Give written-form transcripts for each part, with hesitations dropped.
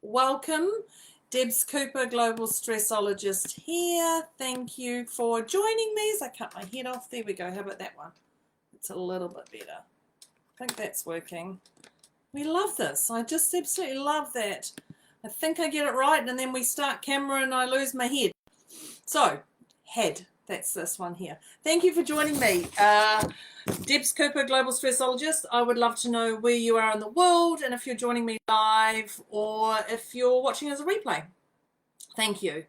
Welcome. Debz Cooper, Global Stressologist here. Thank you for joining me as I cut my head off. There we go. How about that one? It's a little bit better. I think that's working. We love this. I just absolutely love that. I think I get it right, and then we start camera and I lose my head. So, head. That's this one here. Thank you for joining me. Debz Cooper, Global Stressologist. I would love to know where you are in the world and if you're joining me live or if you're watching as a replay. Thank you.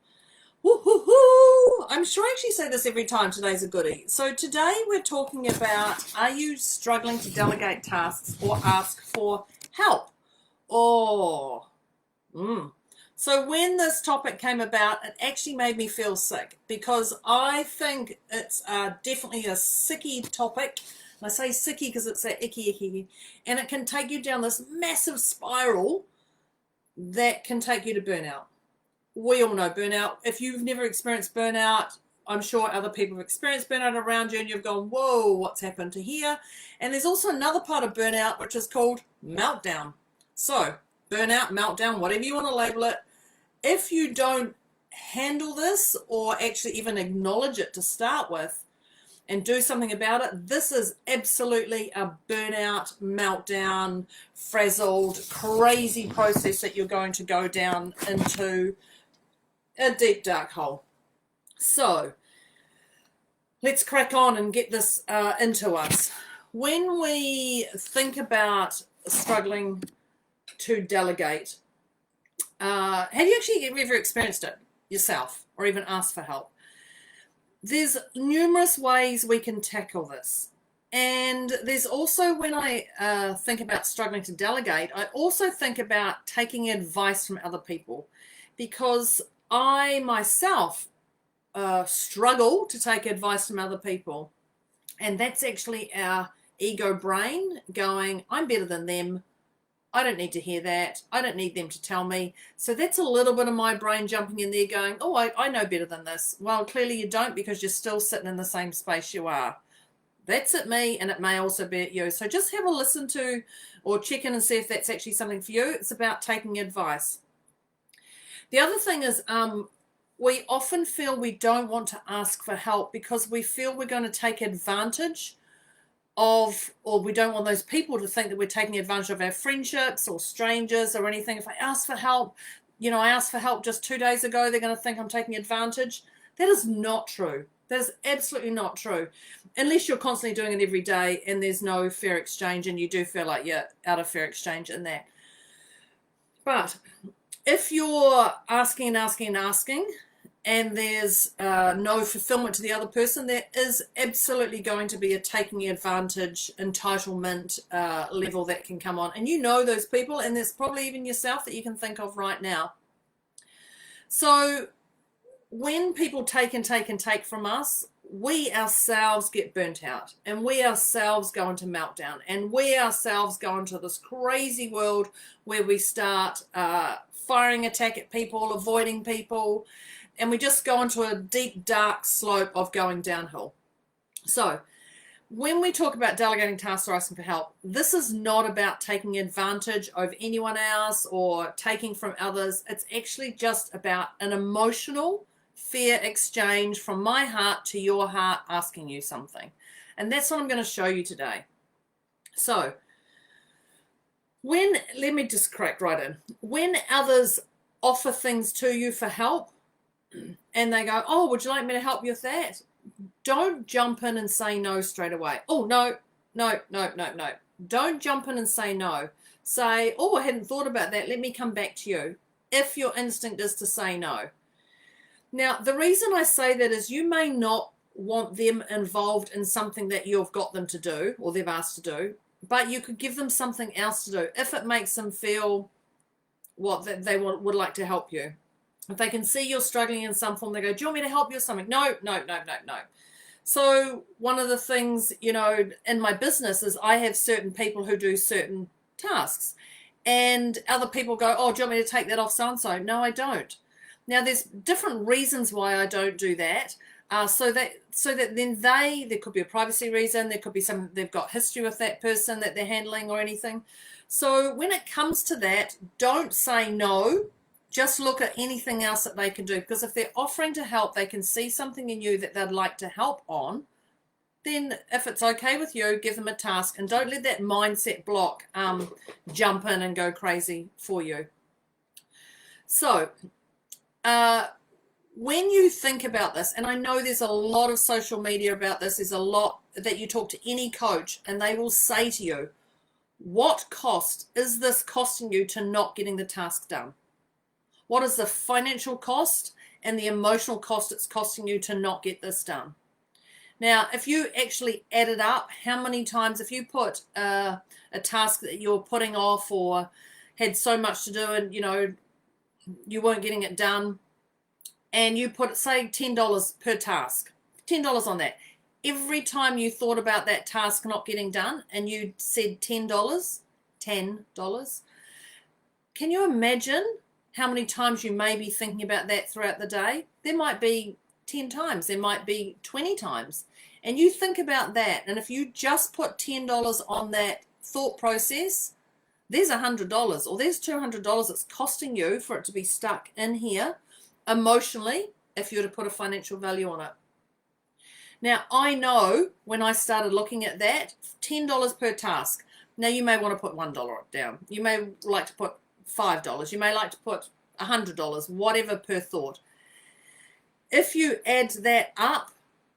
Woo-hoo-hoo! I'm sure I actually say this every time. Today's a goodie. So today we're talking about, are you struggling to delegate tasks or ask for help? So when this topic came about, it actually made me feel sick because I think it's definitely a sicky topic. And I say sicky because it's that icky, and it can take you down this massive spiral that can take you to burnout. We all know burnout. If you've never experienced burnout, I'm sure other people have experienced burnout around you and you've gone, whoa, what's happened to here? And there's also another part of burnout which is called meltdown. So burnout, meltdown, whatever you want to label it, if you don't handle this or actually even acknowledge it to start with and do something about it, this is absolutely a burnout, meltdown, frazzled, crazy process that you're going to go down into a deep, dark hole. So let's crack on and get this into us. When we think about struggling to delegate, have you actually ever experienced it yourself or even asked for help? There's numerous ways we can tackle this. And there's also, when I think about struggling to delegate, I also think about taking advice from other people, because I myself struggle to take advice from other people. And that's actually our ego brain going, I'm better than them. I don't need to hear that. I don't need them to tell me. So that's a little bit of my brain jumping in there going, oh, I know better than this. Well, clearly you don't, because you're still sitting in the same space you are. That's at me, and it may also be at you. So just have a listen to or check in and see if that's actually something for you. It's about taking advice. The other thing is we often feel we don't want to ask for help because we feel we're going to take advantage of, or we don't want those people to think that we're taking advantage of our friendships or strangers or anything. If I ask for help, I asked for help just 2 days ago, they're going to think I'm taking advantage. That is not true. That is absolutely not true. Unless you're constantly doing it every day and there's no fair exchange and you do feel like you're out of fair exchange in that. But if you're asking and there's no fulfillment to the other person, there is absolutely going to be a taking advantage, entitlement level that can come on. And you know those people, and there's probably even yourself that you can think of right now. So when people take from us, we ourselves get burnt out, and we ourselves go into meltdown, and we ourselves go into this crazy world where we start firing attack at people, avoiding people, and we just go into a deep, dark slope of going downhill. So when we talk about delegating tasks or asking for help, this is not about taking advantage of anyone else or taking from others. It's actually just about an emotional, fair exchange from my heart to your heart asking you something. And that's what I'm going to show you today. So let me just crack right in. When others offer things to you for help, and they go, oh, would you like me to help you with that? Don't jump in and say no straight away. Oh, no. Don't jump in and say no. Say, oh, I hadn't thought about that. Let me come back to you. If your instinct is to say no. Now, the reason I say that is you may not want them involved in something that you've got them to do or they've asked to do, but you could give them something else to do if it makes them feel that they would like to help you. If they can see you're struggling in some form, they go, do you want me to help you with something? No. So one of the things, in my business is I have certain people who do certain tasks. And other people go, oh, do you want me to take that off so-and-so? No, I don't. Now, there's different reasons why I don't do that. So that then there could be a privacy reason. There could be they've got history with that person that they're handling or anything. So when it comes to that, don't say no. Just look at anything else that they can do, because if they're offering to help, they can see something in you that they'd like to help on. Then if it's okay with you, give them a task, and don't let that mindset block jump in and go crazy for you. So when you think about this, and I know there's a lot of social media about this, there's a lot that you talk to any coach and they will say to you, what cost is this costing you to not getting the task done? What is the financial cost and the emotional cost it's costing you to not get this done? Now, if you actually add it up, how many times, if you put a task that you're putting off or had so much to do and, you weren't getting it done, and you put, say, $10 per task, $10 on that. Every time you thought about that task not getting done and you said $10, can you imagine how many times you may be thinking about that throughout the day? There might be 10 times, there might be 20 times. And you think about that, and if you just put $10 on that thought process, there's $100 or there's $200 it's costing you for it to be stuck in here emotionally, if you were to put a financial value on it. Now, I know when I started looking at that, $10 per task. Now, you may want to put $1 down. You may like to put $5. You may like to put $100, whatever per thought. If you add that up,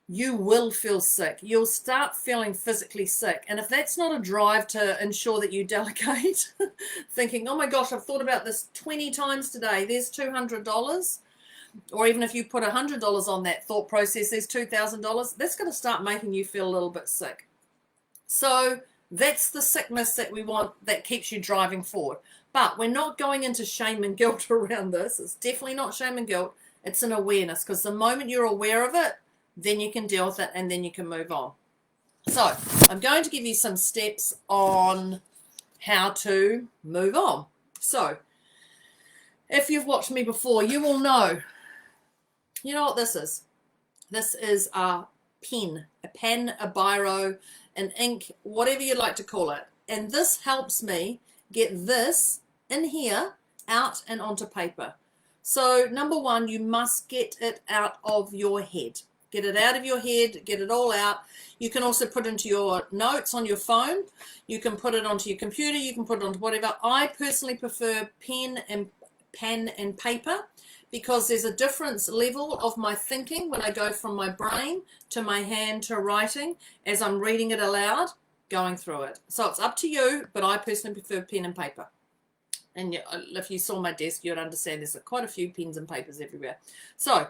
you will feel sick. You'll start feeling physically sick. And if that's not a drive to ensure that you delegate, thinking, oh my gosh, I've thought about this 20 times today, there's $200. Or even if you put $100 on that thought process, there's $2,000. That's going to start making you feel a little bit sick. So that's the sickness that we want, that keeps you driving forward. But we're not going into shame and guilt around this. It's definitely not shame and guilt. It's an awareness, because the moment you're aware of it, then you can deal with it and then you can move on. So I'm going to give you some steps on how to move on. So if you've watched me before, you will know. You know what this is? This is a pen, a biro, an ink, whatever you'd like to call it. And this helps me get this in here, out and onto paper. So number one, you must get it out of your head. Get it out of your head, get it all out. You can also put it into your notes on your phone. You can put it onto your computer. You can put it onto whatever. I personally prefer pen and paper, because there's a different level of my thinking when I go from my brain to my hand to writing as I'm reading it aloud, going through it. So it's up to you, but I personally prefer pen and paper. And if you saw my desk, you'd understand there's quite a few pens and papers everywhere. So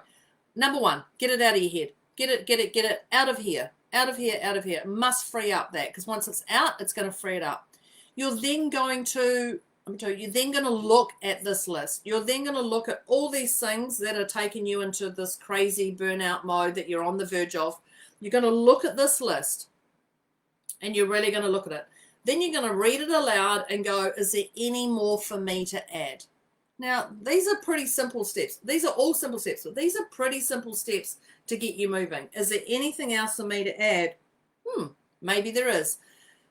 number one, get it out of your head. Get it out of here, out of here, out of here. It must free up that, because once it's out, it's going to free it up. You're then going to look at this list. You're then going to look at all these things that are taking you into this crazy burnout mode that you're on the verge of. You're going to look at this list, and you're really going to look at it. Then you're going to read it aloud and go, is there any more for me to add? Now, these are pretty simple steps. These are all simple steps, but these are pretty simple steps to get you moving. Is there anything else for me to add? Maybe there is.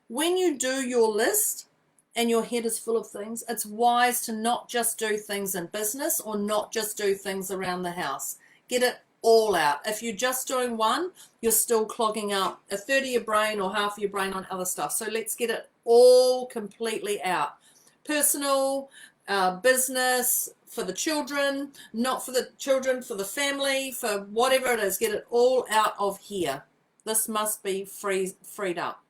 When you do your list and your head is full of things, it's wise to not just do things in business or not just do things around the house. Get it all out. If you're just doing one, you're still clogging up a third of your brain or half of your brain on other stuff. So let's get it all completely out. Personal, business, for the children, not for the children, for the family, for whatever it is, get it all out of here. This must be freed up.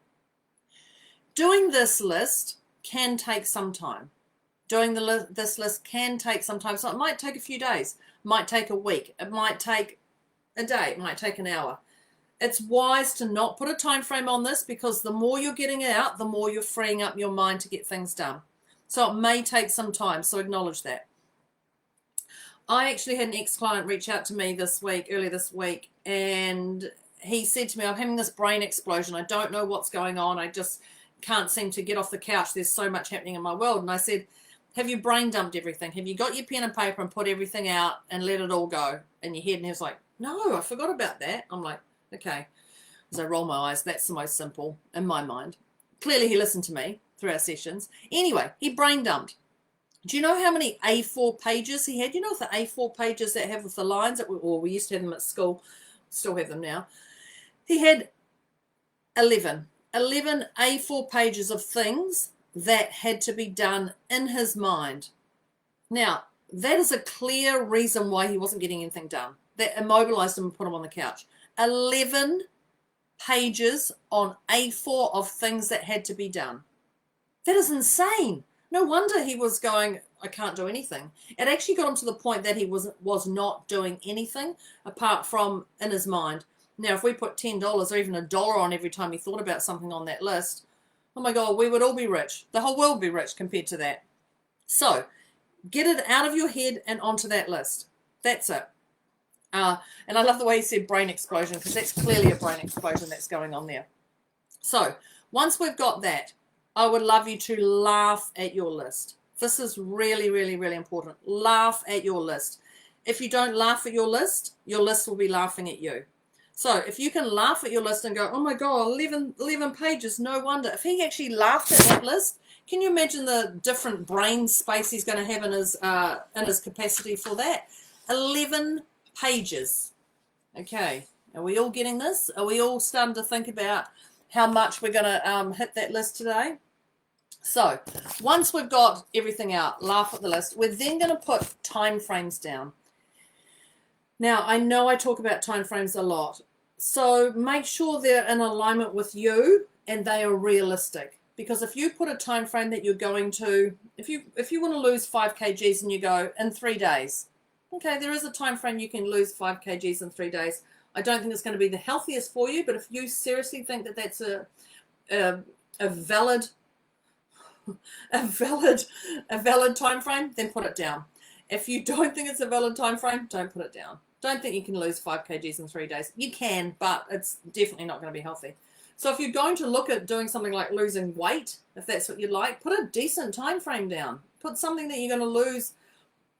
Doing this list can take some time. Doing this list can take some time. So it might take a few days, might take a week, it might take a day, it might take an hour. It's wise to not put a time frame on this, because the more you're getting it out, the more you're freeing up your mind to get things done. So it may take some time, so acknowledge that. I actually had an ex-client reach out to me earlier this week, and he said to me, I'm having this brain explosion. I don't know what's going on. I just can't seem to get off the couch. There's so much happening in my world. And I said, have you brain dumped everything? Have you got your pen and paper and put everything out and let it all go in your head? And he was like, no, I forgot about that. I'm like, okay. As I roll my eyes, that's the most simple in my mind. Clearly he listened to me. through our sessions. Anyway, he brain dumped. Do you know how many A4 pages he had? You know the A4 pages that have with the lines, or we used to have them at school, still have them now. He had 11 A4 pages of things that had to be done in his mind. Now, that is a clear reason why he wasn't getting anything done. That immobilised him and put him on the couch. 11 pages on A4 of things that had to be done. That is insane. No wonder he was going, I can't do anything. It actually got him to the point that he was not doing anything apart from in his mind. Now, if we put $10 or even $1 on every time he thought about something on that list, oh my God, we would all be rich. The whole world would be rich compared to that. So, get it out of your head and onto that list. That's it. And I love the way he said brain explosion, because that's clearly a brain explosion that's going on there. So, once we've got that, I would love you to laugh at your list. This is really, really, really important. Laugh at your list. If you don't laugh at your list will be laughing at you. So if you can laugh at your list and go, oh my God, 11 pages, no wonder. If he actually laughed at that list, can you imagine the different brain space he's going to have in his capacity for that? 11 pages. Okay, are we all getting this? Are we all starting to think about how much we're going to hit that list today? So once we've got everything out, laugh at the list, we're then going to put time frames down. Now, I know I talk about time frames a lot, so make sure they're in alignment with you and they are realistic. Because if you put a time frame that you're going to, if you want to lose 5 kgs and you go in 3 days, okay, there is a time frame you can lose 5 kgs in 3 days. I don't think it's going to be the healthiest for you, but if you seriously think that that's a valid time frame, then put it down. If you don't think it's a valid time frame, don't put it down. Don't think you can lose 5 kgs in 3 days. You can, but it's definitely not going to be healthy. So if you're going to look at doing something like losing weight, if that's what you'd like, put a decent time frame down. Put something that you're going to lose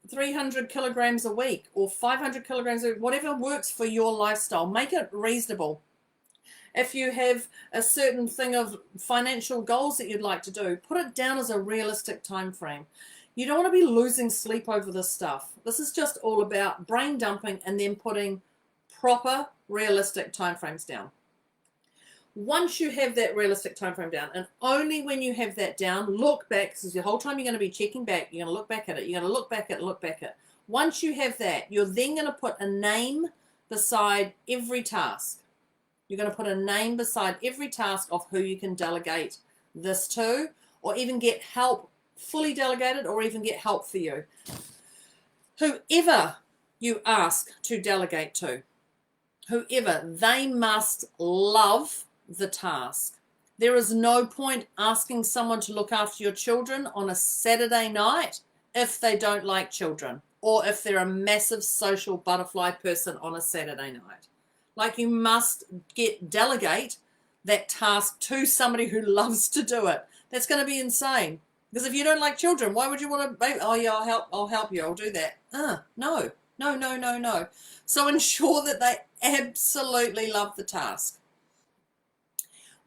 300 kilograms a week or 500 kilograms a week, whatever works for your lifestyle. Make it reasonable. If you have a certain thing of financial goals that you'd like to do, put it down as a realistic time frame. You don't want to be losing sleep over this stuff. This is just all about brain dumping and then putting proper, realistic time frames down. Once you have that realistic time frame down, and only when you have that down, look back, because the whole time you're going to be checking back, you're going to look back at it, you're going to look back at it, look back at it. Once you have that, you're then going to put a name beside every task. You're going to put a name beside every task of who you can delegate this to, or even get help fully delegated, or even get help for you. Whoever you ask to delegate to, whoever, they must love the task. There is no point asking someone to look after your children on a Saturday night if they don't like children, or if they're a massive social butterfly person on a Saturday night. Like, you must delegate that task to somebody who loves to do it. That's going to be insane. Because if you don't like children, why would you want to, oh yeah, I'll help you, I'll do that. No. So ensure that they absolutely love the task.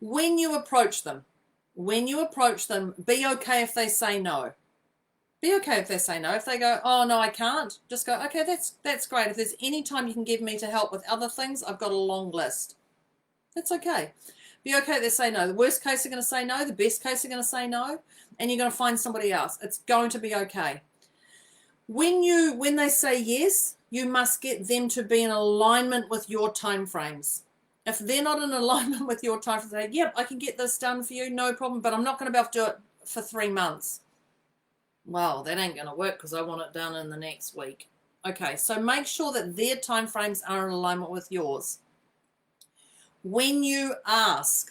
When you approach them, be okay if they say no. Be okay if they say no. If they go, oh no, I can't, just go, okay, that's great. If there's any time you can give me to help with other things, I've got a long list. That's okay. Be okay if they say no. The worst case they're going to say no. The best case they're going to say no. And you're going to find somebody else. It's going to be okay. When they say yes, you must get them to be in alignment with your time frames. If they're not in alignment with your time frames, they say, yep, I can get this done for you, no problem, but I'm not going to be able to do it for 3 months. Well, that ain't going to work because I want it done in the next week. Okay, so make sure that their time frames are in alignment with yours. When you ask,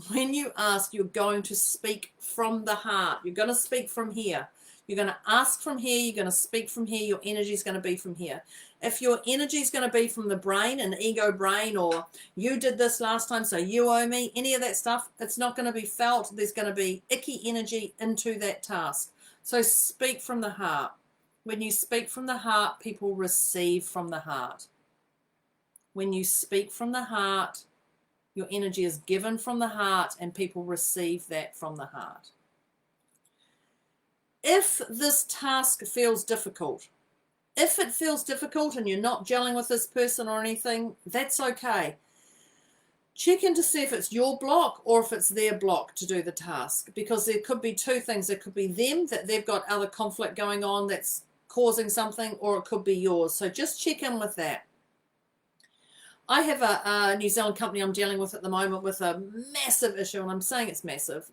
you're going to speak from the heart. You're going to speak from here. You're going to ask from here. You're going to speak from here. Your energy is going to be from here. If your energy is going to be from the brain, an ego brain, or you did this last time, so you owe me, any of that stuff, it's not going to be felt. There's going to be icky energy into that task. So speak from the heart. When you speak from the heart, people receive from the heart. When you speak from the heart, your energy is given from the heart and people receive that from the heart. if this task feels difficult, if it feels difficult and you're not gelling with this person or anything, that's okay. Check in to see if it's your block or if it's their block to do the task, because there could be two things. It could be them, that they've got other conflict going on that's causing something, or it could be yours. So just check in with that. I have a New Zealand company I'm dealing with at the moment with a massive issue, and I'm saying it's massive.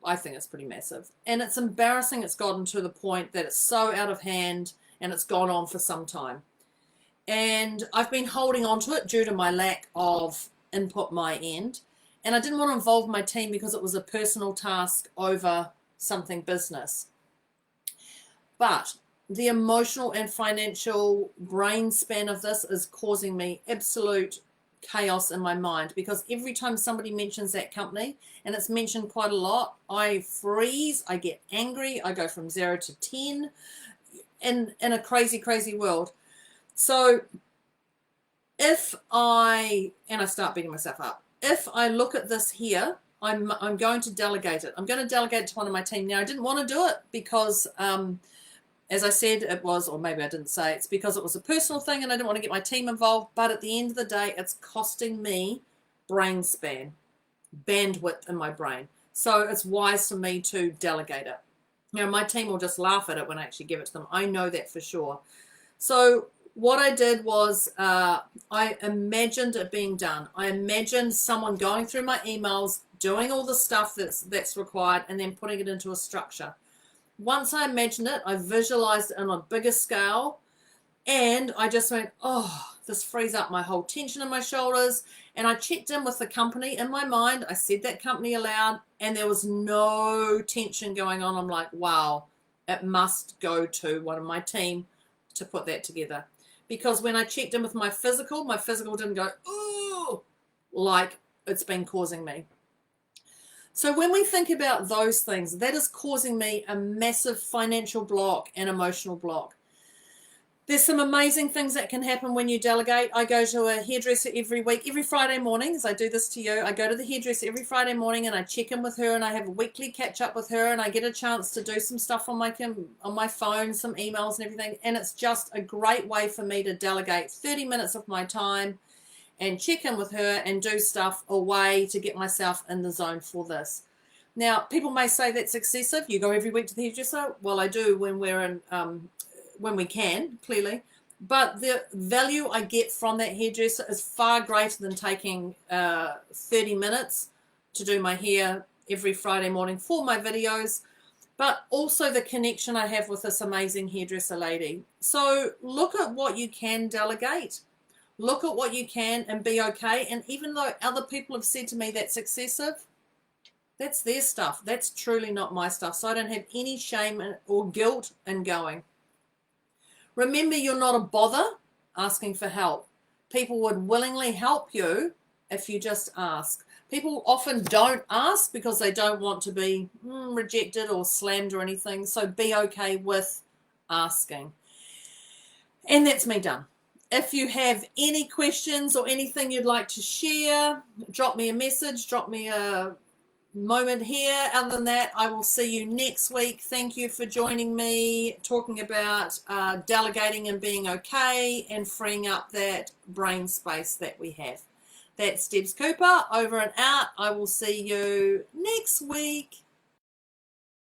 I think it's pretty massive. And it's embarrassing it's gotten to the point that it's so out of hand and it's gone on for some time. And I've been holding on to it due to my lack of input my end. And I didn't want to involve my team because it was a personal task over something business. But the emotional and financial brain span of this is causing me absolute chaos in my mind, because every time somebody mentions that company, and it's mentioned quite a lot, I freeze, I get angry, I go from 0 to 10 in a crazy world. So if I start beating myself up, if I look at this here, I'm going to delegate it. I'm going to delegate it to one of my team. Now, I didn't want to do it because as I said, it was, or maybe I didn't say, it's because it was a personal thing and I didn't want to get my team involved. But at the end of the day, it's costing me brain span, bandwidth in my brain. So it's wise for me to delegate it. My team will just laugh at it when I actually give it to them. I know that for sure. So what I did was I imagined it being done. I imagined someone going through my emails, doing all the stuff that's required, and then putting it into a structure. Once I imagined it, I visualized it on a bigger scale, and I just went, oh, this frees up my whole tension in my shoulders. And I checked in with the company in my mind. I said that company aloud, and there was no tension going on. I'm like, wow, it must go to one of my team to put that together. Because when I checked in with my physical didn't go, ooh, like it's been causing me. So when we think about those things, that is causing me a massive financial block and emotional block. There's some amazing things that can happen when you delegate. I go to a hairdresser every week, every Friday morning, as I do this to you. I go to the hairdresser every Friday morning and I check in with her, and I have a weekly catch up with her, and I get a chance to do some stuff on my phone, some emails and everything. And it's just a great way for me to delegate 30 minutes of my time and check in with her and do stuff away to get myself in the zone for this. Now, people may say that's excessive. You go every week to the hairdresser. Well, I do when we're in, when we can, clearly. But the value I get from that hairdresser is far greater than taking 30 minutes to do my hair every Friday morning for my videos, but also the connection I have with this amazing hairdresser lady. So look at what you can delegate. Look at what you can and be okay. And even though other people have said to me that's excessive, that's their stuff. That's truly not my stuff. So I don't have any shame or guilt in going. Remember, you're not a bother asking for help. People would willingly help you if you just ask. People often don't ask because they don't want to be rejected or slammed or anything. So be okay with asking. And that's me done. If you have any questions or anything you'd like to share, drop me a message, drop me a moment here. Other than that, I will see you next week. Thank you for joining me, talking about delegating and being okay and freeing up that brain space that we have. That's Debz Cooper, over and out. I will see you next week.